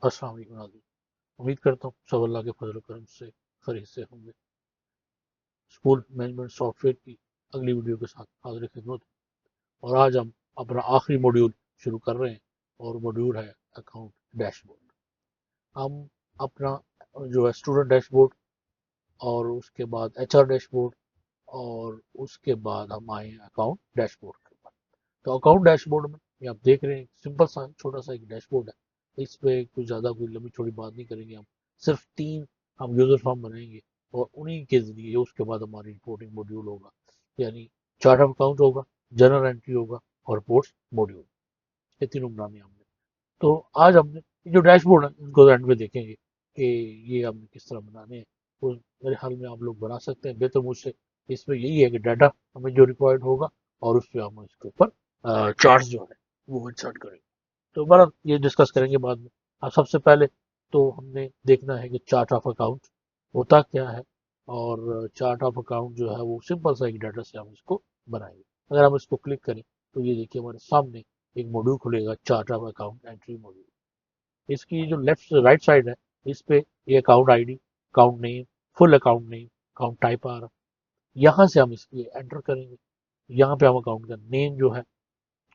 अस्सलाम वालेकुम नाज़रीन। उम्मीद करता हूँ सब अल्लाह के फजल करम से खैरियत से होंगे। स्कूल मैनेजमेंट सॉफ्टवेयर की अगली वीडियो के साथ हाजिर खिदमत हूँ। और आज हम अपना आखिरी मॉड्यूल शुरू कर रहे हैं और मॉड्यूल है अकाउंट डैशबोर्ड। हम अपना जो है स्टूडेंट डैशबोर्ड और उसके बाद एचआर डैशबोर्ड और उसके बाद हम आए हैं अकाउंट डैशबोर्ड के ऊपर। तो अकाउंट डैशबोर्ड में ये आप देख रहे हैं सिंपल सा छोटा सा एक डैशबोर्ड है। इस पे कुछ ज़्यादा कोई लंबी चौड़ी बात नहीं करेंगे। हम सिर्फ तीन हम यूजर फॉर्म बनाएंगे और उन्हीं के जरिए उसके बाद हमारी रिपोर्टिंग मॉड्यूल होगा, यानी चार्ट ऑफ अकाउंट होगा, जर्नल एंट्री होगा और रिपोर्ट्स मॉड्यूल। ये तीनों बनाने हैं हमने। तो आज हमने ये जो डैशबोर्ड है इनको एंड में देखेंगे कि ये हमने किस तरह बनाने हैं। तो मेरे ख्याल में आप लोग बना सकते हैं बेहतर मुझसे। इसमें यही है कि डाटा हमें जो रिक्वायर्ड होगा और उस पर हम इसके ऊपर चार्ट्स जो है वो इंसर्ट करेंगे। तो बड़ा ये डिस्कस करेंगे बाद में। अब सबसे पहले तो हमने देखना है कि चार्ट ऑफ अकाउंट होता क्या है। और चार्ट ऑफ अकाउंट जो है वो सिंपल सा एक डाटा से हम इसको बनाएंगे। अगर हम इसको क्लिक करें तो ये देखिए हमारे सामने एक मॉड्यूल खुलेगा, chart of account entry module. इसकी जो लेफ्ट राइट साइड है इस पे ये account ID, account name, full account name, account type आ रहा है। यहाँ से हम इसकी एंटर करेंगे। यहाँ पे हम अकाउंट का नेम जो है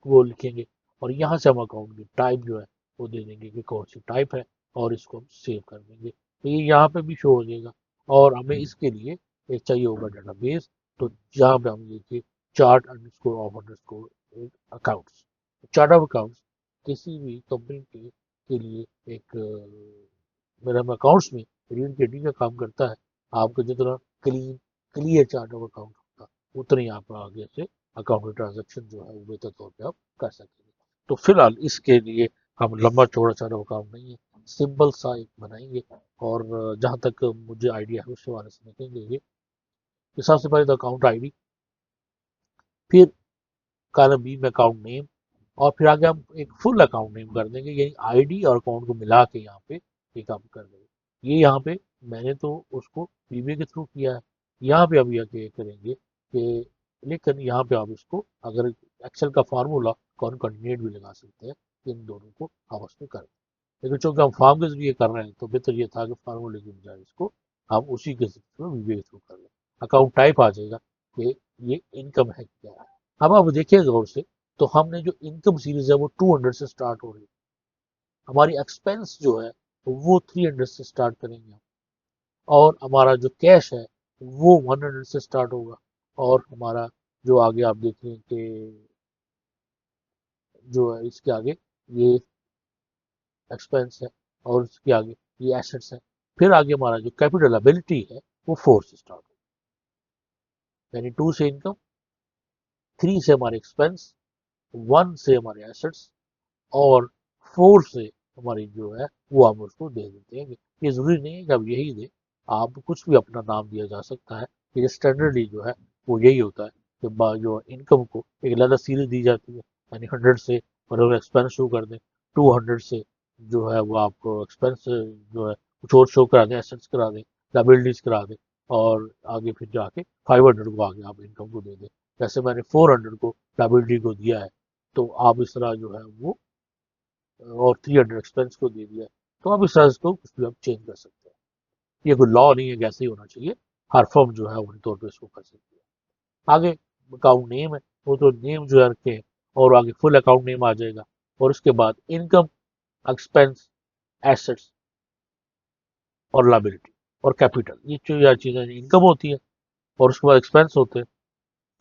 वो लिखेंगे और यहाँ से हम अकाउंट की टाइप जो है वो दे देंगे कि कौन सी टाइप है और इसको हम सेव कर देंगे। तो ये यहाँ पे भी शो हो जाएगा। और हमें इसके लिए एक चाहिए होगा डेटाबेस। तो यहाँ पे हम लिखिए chart underscore of underscore accounts. Chart of accounts किसी भी कंपनी के लिए एक मेरा अकाउंट्स में रीड गेटिंग का काम करता है। आपका जितना क्लियर चार्ट ऑफ अकाउंट होगा उतना ही आप आगे से अकाउंट ट्रांजेक्शन जो है वो बेहतर तौर पे आप कर सकेंगे। तो फिलहाल इसके लिए हम लंबा चौड़ा चार्ट ऑफ अकाउंट नहीं है, सिंपल सा एक बनाएंगे। और जहाँ तक मुझे आइडिया है उसके बारे से देखेंगे ये कि सबसे पहले तो अकाउंट आईडी, फिर कॉलम बी में अकाउंट नेम और फिर आगे हम एक फुल अकाउंट नेम कर देंगे, यानी आईडी और अकाउंट को मिला के यहाँ पे एक आप कर देंगे। ये यहाँ पे मैंने तो उसको पीबीए के थ्रू किया है। यहाँ पे अब यह करेंगे कि लेकिन यहाँ पे आप इसको अगर एक्सेल का फार्मूला कॉन्केटिनेट भी लगा सकते हैं, इन दोनों को आपस में कर दें। लेकिन चूंकि हम फॉर्म के जरिए कर रहे हैं तो बेहतर ये था कि फार्मूले की बजाय इसको हम उसी के थ्रू पीबीए के थ्रू कर लें। अकाउंट टाइप आ जाएगा कि ये इनकम है क्या है। अब आप देखिए गौर से, तो हमने जो इनकम सीरीज है वो 200 से स्टार्ट हो रही है। हमारी एक्सपेंस जो है वो 300 से स्टार्ट करेंगे हम। और हमारा जो कैश है वो 100 से स्टार्ट होगा। और हमारा जो आगे आप देखें कि जो है इसके आगे ये एक्सपेंस है और इसके आगे ये एसेट्स है। फिर आगे हमारा जो कैपिटल एबिलिटी है वो 4 से स्टार्ट होगा, यानी 2 से इनकम, 3 से हमारे एक्सपेंस, 1 से हमारे एसेट्स और 4 से हमारी जो है वो हम उसको दे देते हैं। ये जरूरी नहीं है कि आप यही दें, आप कुछ भी अपना नाम दिया जा सकता है। ये स्टैंडर्डली जो है वो यही होता है कि जो इनकम को एक अलग सीरीज दी जाती है, यानी 100 से और एक्सपेंस शो कर दें, 200 से जो है वो आपको एक्सपेंस जो है कुछ और शो करा दें, एसेट्स करा दें, लाइबिलिटीज करा दें और आगे फिर जाके 500 को आगे आप इनकम को दे दें। जैसे मैंने 400 को लाइबिलिटी को दिया है तो आप इस तरह जो है वो और 300 एक्सपेंस को दे दिया, तो आप इस तरह इसको कुछ भी आप चेंज कर सकते हैं। ये कोई लॉ नहीं है कि ऐसे ही होना चाहिए, हर फर्म जो है उन्हीं तौर पर इसको कर सकती है। आगे अकाउंट नेम है, वो तो नेम जो है रखे और आगे फुल अकाउंट नेम आ जाएगा। और उसके बाद इनकम, एक्सपेंस, एसेट्स और लाइबिलिटी और कैपिटल, ये जो यार चीजें इनकम होती है। और उसके बाद एक्सपेंस होते हैं,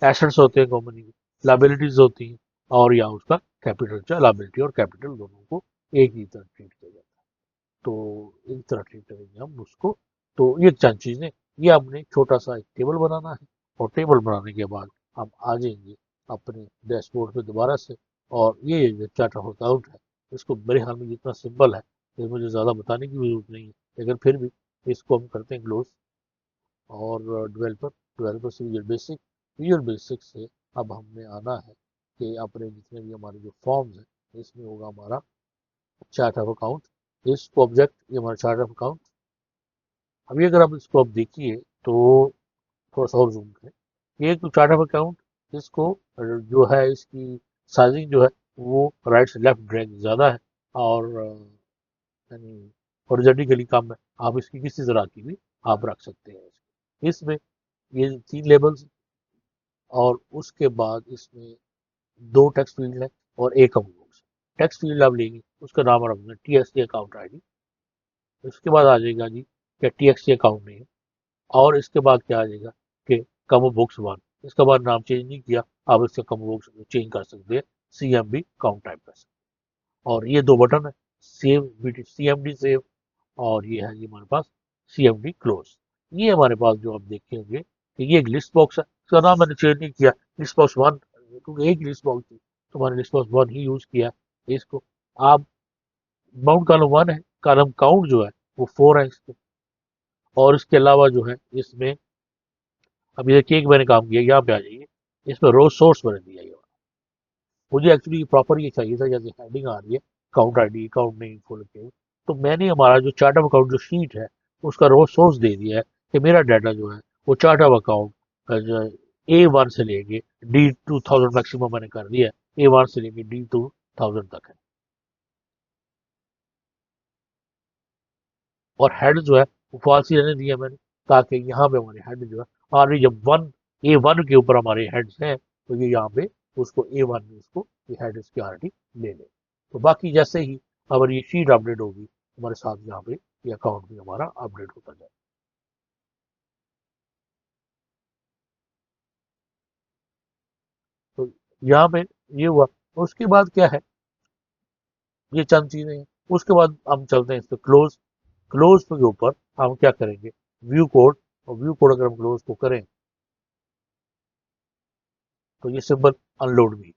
एसेट्स होते हैं कंपनी की, लाइबिलिटीज होती हैं और या उसका कैपिटल, चाहे लाइबिलिटी और कैपिटल दोनों को एक ही तरह ट्रीट किया जाता है। तो एक तरह ट्रीट करेंगे हम उसको। तो ये चंद चीजें, ये हमने छोटा सा एक टेबल बनाना है। और टेबल बनाने के बाद हम आ जाएंगे अपने डैशबोर्ड पे दोबारा से। और ये जो चार्ट ऑफ अकाउंट है इसको मेरे ख्याल में जितना सिंपल है ये मुझे ज़्यादा बताने की जरूरत नहीं है, लेकिन फिर भी इसको हम करते हैं क्लोज। और डेवलपर डेवलपर से विजुअल बेसिक से अब हमने आना है कि अपने जितने भी हमारे जो फॉर्म्स हैं इसमें होगा हमारा चार्ट ऑफ अकाउंट। इसको ऑब्जेक्ट ये हमारा चार्ट ऑफ अकाउंट। अभी अगर आप इसको आप देखिए तो थोड़ा सा और जूम करें, ये तो चार्ट ऑफ अकाउंट। इसको जो है इसकी साइजिंग जो है वो राइट से लेफ्ट ड्रैग ज़्यादा है। और यानी हॉरिजॉन्टली कम है, आप इसकी किसी तरह की भी आप रख सकते हैं। इसमें ये 3 लेबल्स और उसके बाद इसमें 2 टेक्स्ट फील्ड है और एक कमेंट बॉक्स। टेक्स्ट फील्ड आप लेंगे, उसका नाम रखना TXT अकाउंट आईडी। उसके बाद आ जाएगा जी क्या TXT अकाउंट नेम, और इसके बाद क्या आ जाएगा कि कमो बॉक्स 1। इसके बाद नाम चेंज नहीं किया, आप इसका कमो बॉक्स चेंज कर सकते हैं, CMB काउंट टाइप कर सकते हैं। और ये 2 बटन है, सेव CMD सेव, और ये है जी हमारे पास CMD क्लोज। ये हमारे पास जो आप देखेंगे कि ये एक लिस्ट बॉक्स है, इसका नाम मैंने चेंज नहीं किया, लिस्ट बॉक्स 1, क्योंकि एक लिस्ट बॉक्स थी तो मैंने लिस्ट बॉक्स 1 ही यूज किया। इसको आप माउंट कॉलम 1 है, कॉलम काउंट जो है वो 4 है इसके। और इसके अलावा जो है इसमें अब ये देखिए, एक मैंने काम किया, यहाँ पे आ जाइए, इसमें रो सोर्स मैंने दिया ये वाला। मुझे एक्चुअली प्रॉपर ये चाहिए था, जैसे हेडिंग आ रही है count ID count name full के, तो मैंने हमारा जो चार्ट ऑफ अकाउंट जो शीट है उसका रो सोर्स दे दिया है कि मेरा डाटा जो है वो चार्ट ऑफ अकाउंट जो है A1 से लेके D2000 मैक्सिमम मैंने कर दिया है, A1 से लेके D2000 तक है। और हेड जो है वो फॉल्स ही रहने दिया मैंने, ताकि यहाँ पे हमारे हेड जो है ऑलरेडी जब A1 के ऊपर हमारे हेड्स हैं तो ये यहाँ पे उसको A1 में उसको ये हेड इसकी ऑलरेडी ले ले। तो बाकी जैसे ही अगर ये शीट अपडेट होगी हमारे साथ यहाँ पे ये अकाउंट भी हमारा अपडेट होता जाए। तो यहाँ पे ये हुआ। उसके बाद क्या है, ये चंद चीजें हैं। उसके बाद हम चलते हैं इस पे क्लोज। क्लोज के ऊपर हम क्या करेंगे, व्यू कोड, और व्यू कोड अगर हम क्लोज को करें तो ये सिंबल अनलोड भी।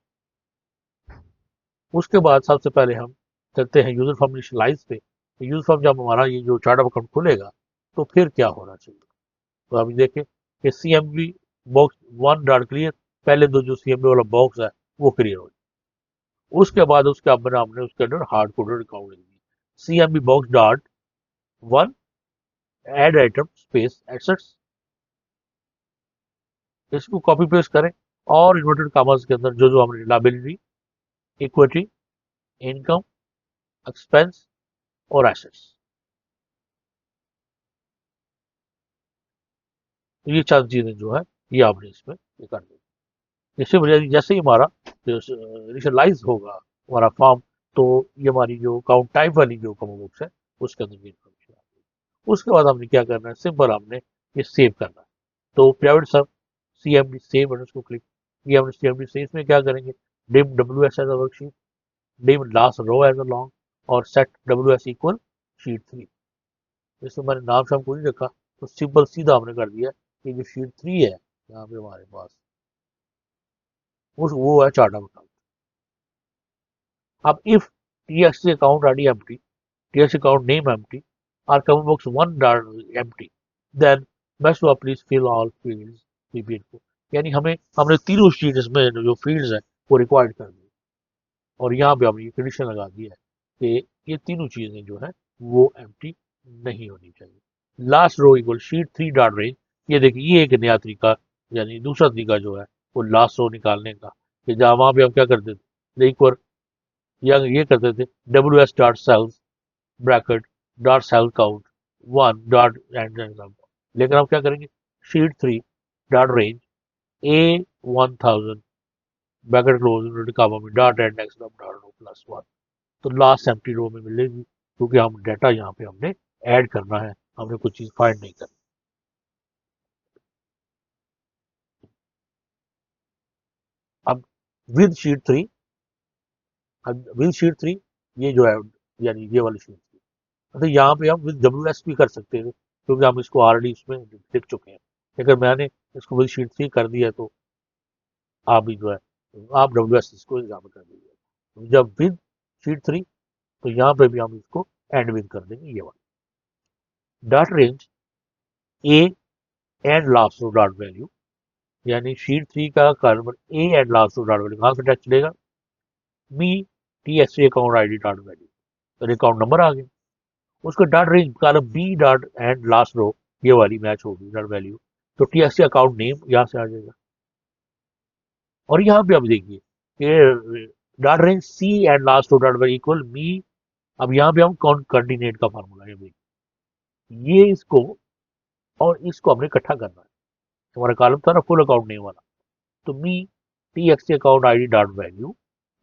उसके बाद सबसे पहले हम चलते हैं यूजर फॉर्म इनिशियलाइज पे। यूजर फॉर्म जब हमारा ये जो चार्ट ऑफ अकाउंट खुलेगा तो फिर क्या होना चाहिए, तो अभी देखें कि CMB बॉक्स 1 डॉट क्लियर, पहले दो जो CMB वाला बॉक्स है वो क्लियर हो जाए। उसके बाद उसके अंदर हमने उसके अंदर हार्ड कोडेड अकाउंट लिख दिया, CMB box dot 1 add item space assets. इसको कॉपी पेस्ट करें और इन्वर्टेड कॉमर्स के अंदर जो जो हमने लायबिलिटी, इक्विटी, इनकम, एक्सपेंस और एसेट्स, तो ये चार चीजें जो है ये आपने इसमें ये कर दी। इससे वजह जैसे ही हमारा इनिशियलाइज होगा हमारा फॉर्म, तो ये हमारी जो काउंट टाइप वाली जो कॉमन बुक्स है उसके अंदर ये इन्फॉर्मेशन आ गई। उसके बाद हमने क्या करना है, सिंपल हमने ये सेव करना है। तो private sub CMD save button को क्लिक, ये हमने CMD सेव में क्या करेंगे, dim WS as a worksheet, dim last row as a long, और सेट WS इक्वल शीट 3। इसमें मैंने नाम शाम को नहीं रखा, तो सिंपल सीधा हमने कर दिया कि जो शीट 3 है यहाँ पे हमारे पास उस वो है चार्ट ऑफ अकाउंट। अब if TXT account ID empty, TXT account name empty, or cover box 1 dot empty, then must to please fill all fields repeat को, यानी हमें हमने तीनों शीट्स में जो फील्ड्स है वो रिक्वायर्ड कर दी, और यहाँ पे हमने ये कंडीशन लगा दी है कि ये तीनों चीजें जो है वो एम्प्टी नहीं होनी चाहिए। Last row equal sheet 3 dot range, ये देखिए ये एक नया तरीका, यानी दूसरा तरीका जो है वो लास्ट रो निकालने का, कि जहाँ वहाँ पे हम क्या करते थे, एक बार या ये करते थे WS dot cells bracket dot cell count 1 dot end example. लेकिन हम क्या करेंगे, sheet 3 dot range A1000 bracket close comma में dot end next dot row plus 1, तो लास्ट एम्प्टी रो में मिलेगी, क्योंकि हम डाटा यहाँ पे हमने ऐड करना है, हमने कुछ चीज फाइंड नहीं करनी। अब विद शीट 3, अब विद शीट 3 ये जो है यानी ये वाली शीट 3, तो यहाँ पे हम विद WS भी कर सकते हैं, क्योंकि हम इसको ऑलरेडी इसमें लिख चुके हैं। अगर मैंने इसको विद शीट 3 कर दिया तो आप भी जो है आप WS इसको यहाँ पे कर दीजिए। जब विद शीट 3 तो यहाँ पे भी हम इसको एंड विद कर देंगे, ये वाला dot range a end last row dot value, यानी शीट 3 का column a end last row dot value कहाँ से टच चलेगा, me TXT account ID dot value, तो अकाउंट नंबर आ गया। उसका dot range column b dot end last row ये वाली मैच होगी डॉट वैल्यू, तो TXT अकाउंट नेम यहाँ से आ जाएगा। और यहाँ पे आप देखिए कि dot range C end last row dot value equal me अब यहाँ पे हम कॉर्डिनेट का फार्मूला है भाई, ये इसको और इसको हमने इकट्ठा करना है। हमारा कॉलम था ना फुल अकाउंट नेम वाला, तो me T X account I D dot value,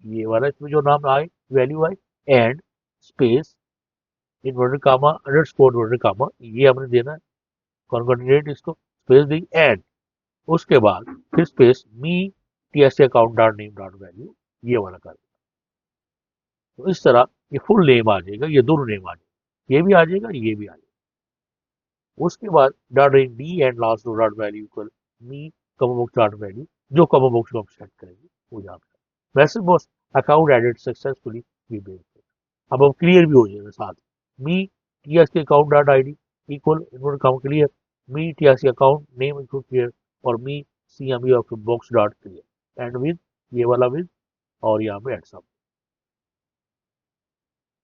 ये वाला इसमें जो नाम आए वैल्यू आए, and space inverted comma underscore inverted comma, ये हमने देना है, कॉन्केटिनेट इसको, स्पेस दी, एंड उसके बाद फिर space me T S account dot name dot value, ये वाला कर। तो इस तरह ये फुल नेम आ जाएगा, ये दोनों नेम आ जाएगा, ये भी आ जाएगा, ये भी आ जाएगा। उसके बाद dot range D end last dot value equal me comma box dot value, जो कमा बॉक्स को हम सेट करेंगे वो यहाँ पे वैसे बॉस अकाउंट एडेड सक्सेसफुली भी भेज दें। अब हम क्लियर भी हो जाएगा साथ, मी टी एस के account dot I D equal invert count clear, me T S के अकाउंट नेम इक्वल क्लियर, और me C M of box dot clear, end with ये वाला विद, और यहाँ पे एड सम।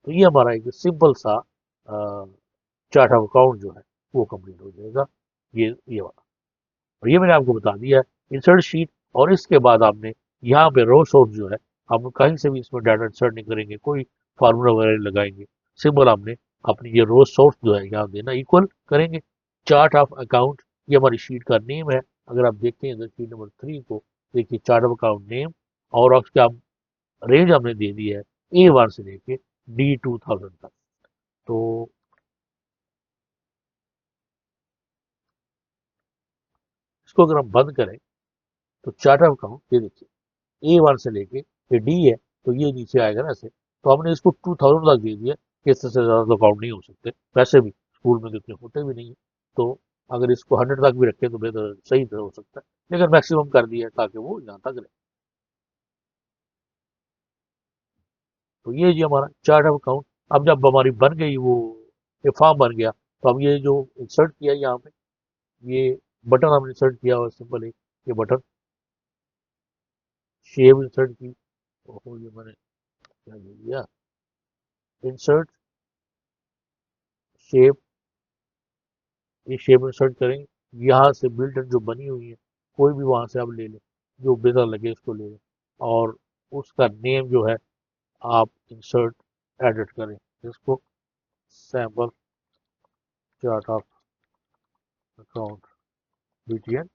तो ये हमारा एक सिंपल सा चार्ट ऑफ अकाउंट जो है वो कंप्लीट हो जाएगा, ये वाला। और ये मैंने आपको बता दिया है इंसर्ट शीट, और इसके बाद आपने यहाँ पे रो सोर्स जो है हम कहीं से भी इसमें डाटा इंसर्ट नहीं करेंगे, कोई फार्मूला वगैरह नहीं लगाएंगे, सिंपल हमने अपनी ये रो सोर्स जो है यहाँ देना, इक्वल करेंगे चार्ट ऑफ अकाउंट, ये हमारी शीट का नेम है। अगर आप देखते हैं शीट नंबर 3 को, देखिए चार्ट ऑफ अकाउंट नेम, और उसका रेंज हमने दे दी है A1 से लेके D2000 तक। तो इसको अगर हम बंद करें तो चार्ट ऑफ अकाउंट ये देखिए A1 से लेके ये D है, तो ये नीचे आएगा ना ऐसे, तो हमने इसको 2000 तक दे दिया कि इससे ज़्यादा तो अकाउंट नहीं हो सकते, वैसे भी स्कूल में तो इतने होते भी नहीं है, तो अगर इसको 100 तक भी रखें तो बेहतर सही तो हो सकता है, लेकिन मैक्सिमम कर दिया है ताकि वो यहाँ तक रहे। तो ये जी हमारा चार्ट ऑफ अकाउंट। अब जब हमारी बन गई वो ये फॉर्म बन गया, तो हम ये जो इंसर्ट किया यहाँ पे, ये बटन हमने इंसर्ट किया और सिंपल एक ये बटन शेप इंसर्ट की, ओहो ये मैंने क्या दे दिया, इंसर्ट शेप, ये शेप इंसर्ट करेंगे, यहाँ से बिल्ट जो बनी हुई है कोई भी वहाँ से आप ले लें, जो बेहतर लगे इसको ले लें, और उसका नेम जो है आप इंसर्ट एडिट करें, इसको sample chart of account BTN,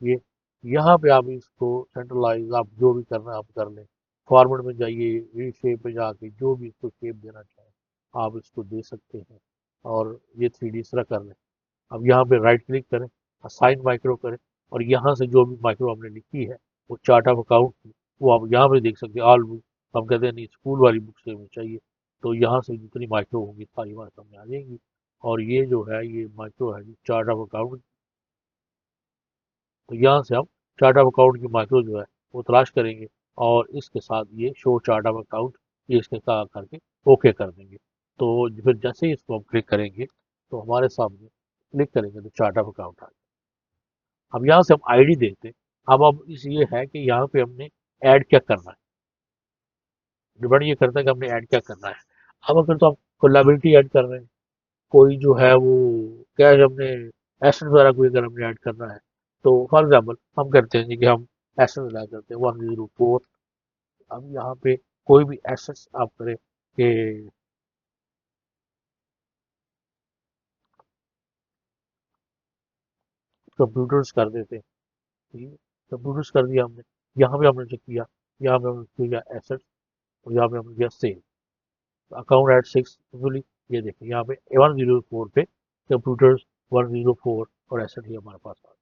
ये यहाँ पे आप इसको सेंट्रलाइज आप जो भी करना है आप कर लें, फॉर्मेट में जाइए, री शेप पे जाके जो भी इसको शेप देना चाहें आप इसको दे सकते हैं, और ये 3D इस तरह कर लें। अब यहाँ पे राइट क्लिक करें, असाइन माइक्रो करें, और यहाँ से जो भी माइक्रो हमने लिखी है वो चार्ट ऑफ अकाउंट की, वो आप यहाँ पे देख सकते हैं, ऑल बुक, हम कहते हैं नहीं स्कूल वाली बुक से हमें चाहिए, तो यहाँ से जितनी माइक्रो होंगी सारी बात सामने आ जाएंगी, और ये जो है ये माइक्रो है चार्ट ऑफ अकाउंट। तो यहाँ से हम चार्ट ऑफ अकाउंट की माइक्रो जो है वो तलाश करेंगे, और इसके साथ ये शो चार्ट ऑफ अकाउंट, ये इसके साथ करके ओके कर देंगे। तो फिर जैसे ही इसको हम क्लिक करेंगे तो हमारे सामने क्लिक करेंगे तो चार्ट ऑफ अकाउंट आ जाए। अब यहाँ से हम आईडी देते हैं। अब इस ये है कि यहाँ पे हमने ऐड क्या करना है, डिपेंड ये करता है कि हमने ऐड क्या करना है। अब अगर तो हम कोलैबिलिटी ऐड कर रहे हैं, कोई जो है वो क्या है, हमने एसेट वगैरह कोई अगर हमने ऐड करना है, तो फॉर एग्जाम्पल हम करते हैं जी कि हम एसेट ऐड करते हैं 104। अब यहाँ पे कोई भी एसेट्स आप करें कि कंप्यूटर्स कर देते हैं, ठीक है, कंप्यूटर्स कर दिया हमने, यहाँ पे हमने चेक किया, यहाँ पे हमने किया एसेट्स, और यहाँ पे हमने किया सेल, अकाउंट एट 6 एक्चुअली, ये देखिए यहाँ पे 104 पे कंप्यूटर्स 104 और एसेट ही हमारे पास आ गया।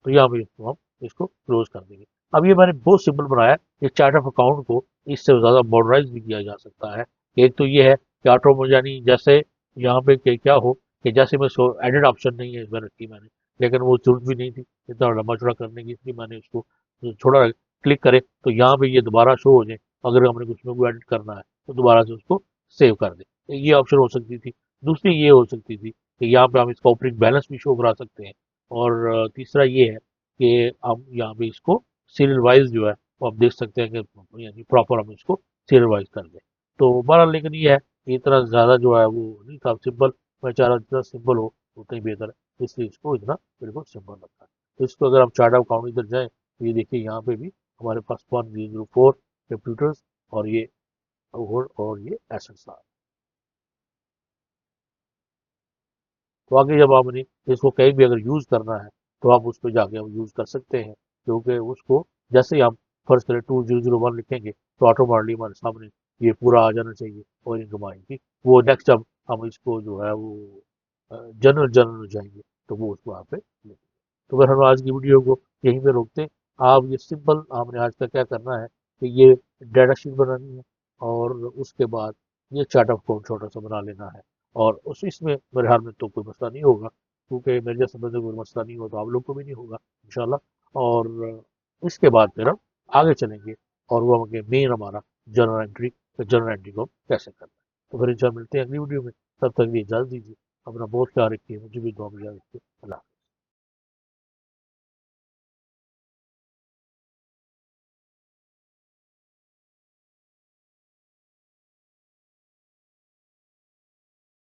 तो यहाँ पे इसको हम इसको क्लोज कर देंगे। अब ये मैंने बहुत सिंपल बनाया है, ये चार्ट ऑफ अकाउंट को इससे ज़्यादा मॉडर्नाइज भी किया जा सकता है। एक तो ये है कि ऑटो में यानी जैसे यहाँ पे क्या हो कि जैसे मैं एडिट ऑप्शन नहीं है इसमें रखी मैंने, लेकिन वो जरूरत भी नहीं थी इतना लंबा चौड़ा करने की, इसलिए मैंने इसको छोड़ा, क्लिक करे तो यहाँ पे ये दोबारा शो हो जाए, अगर हमने कुछ में कोई एडिट करना है तो दोबारा से उसको सेव कर दे, ये ऑप्शन हो सकती थी। दूसरी ये हो सकती थी कि यहाँ पे हम इसका ओपनिंग बैलेंस भी शो करा सकते हैं, और तीसरा ये है कि हम यहाँ पे इसको सीरियल वाइज जो है वो आप देख सकते हैं कि यानी प्रॉपर हम इसको सीरियल वाइज कर दें। तो बहरहाल लेकिन ये है कि इतना ज़्यादा जो है वो नहीं था सिंपल, मैं चाह रहा जितना सिंपल हो उतना ही बेहतर है, इसलिए इसको इतना बिल्कुल सिंपल रखा है। तो इसको अगर हम चार्ट ऑफ अकाउंट इधर जाएँ ये देखिए यहाँ पे भी हमारे पास 1004 कंप्यूटर्स और ये और ये एसेट्स आ। तो आगे जब आपने इसको कहीं भी अगर यूज़ करना है तो आप उस पर जाके आप यूज़ कर सकते हैं, क्योंकि उसको जैसे ही आप फर्ज करें 2001 लिखेंगे तो ऑटोमेटिकली हमारे सामने ये पूरा आ जाना चाहिए और इनकम आएगी। वो नेक्स्ट जब हम इसको जो है वो जनरल जनरल में जाएंगे तो वो उसको यहाँ पे लिखेंगे। तो फिर हम आज की वीडियो को यहीं पे रोकते हैं। आप ये सिंपल आपने आज का क्या करना है कि ये डाटा शीट बनानी है और उसके बाद ये चार्ट ऑफ अकाउंट छोटा सा बना लेना है। और उस इसमें मेरे ख्याल में तो कोई मसला नहीं होगा, क्योंकि मेरे जैसे बंदे को कोई मसला नहीं हो तो आप लोग को भी नहीं होगा इंशाल्लाह। और इसके बाद फिर हम आगे चलेंगे और वो हमें मेन हमारा जनरल एंट्री को कैसे करना है। तो फिर इंशाल्लाह मिलते हैं अगली वीडियो में। तब तक भी इजाज़त दीजिए, अपना बहुत ख्याल रखिए, मुझे भी दुआ में याद रखिए। अल्लाह।